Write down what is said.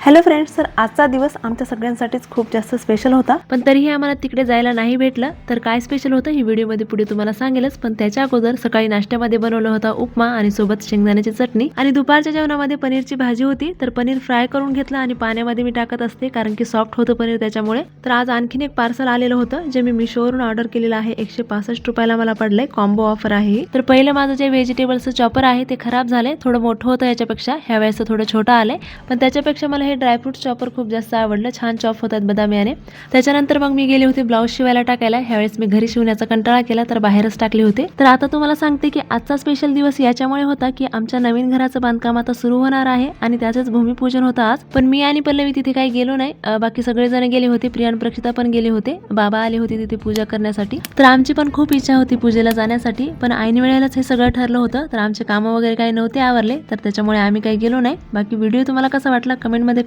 Hello friends, तर आजचा दिवस आमच्या सगळ्यांसाठीच खूप जास्त स्पेशल होता, पण तरीही आम्हाला तिकडे जायला नाही भेटलं. तर काय स्पेशल होतं ही व्हिडिओमध्ये पुढे तुम्हाला सांगेलच, पण त्याच्या अगोदर सकाळी नाश्त्यामध्ये बनवलं होता उपमा आणि सोबत शेंगदाण्याची चटणी, आणि दुपारच्या जेवणामध्ये पनीरची भाजी होती. तर पनीर फ्राय करून घेतलं आणि पाण्यामध्ये मी टाकत असते कारण की सॉफ्ट होतं पनीर त्याच्यामुळे. तर आज आणखीन एक पार्सल आलेलं होतं जे मी मिशोवरून ऑर्डर केलेलं आहे. 165 रुपयाला मला पडलंय, कॉम्बो ऑफर आहे. तर पहिलं माझं जे व्हेजिटेबल्सचं चॉपर आहे ते खराब झालंय, थोडं मोठं होतं याच्यापेक्षा, ह्या वेळेस थोडं छोटं आलंय, पण त्याच्यापेक्षा मला हे ड्रायफ्रूट चॉपर खूप जास्त आवडलं. छान चॉप होतात बदामी याने. त्याच्यानंतर मग मी गेले होते ब्लाऊज शिवायला टाकायला. ह्यावेळेस मी घरी शिवण्याचा कंटाळा केला तर बाहेरच टाकले होते. तर आता तुम्हाला सांगते की आजचा स्पेशल दिवस याच्यामुळे होता की आमच्या नवीन घराचं बांधकाम आता सुरू होणार आहे आणि त्याचंच भूमिपूजन होतं आज. पण मी आणि पल्लवी तिथे काही गेलो नाही. बाकी सगळेजण गेले होते. प्रिया आणि प्रक्षिता पण गेले होते. बाबा आले होते तिथे पूजा करण्यासाठी. तर आमची पण खूप इच्छा होती पूजेला जाण्यासाठी, पण ऐन वेळेलाच हे सगळं ठरलं होतं. तर आमचे कामं वगैरे काही नव्हते आवरले, तर त्याच्यामुळे आम्ही काही गेलो नाही. बाकी व्हिडिओ तुम्हाला कसा वाटला कमेंटमध्ये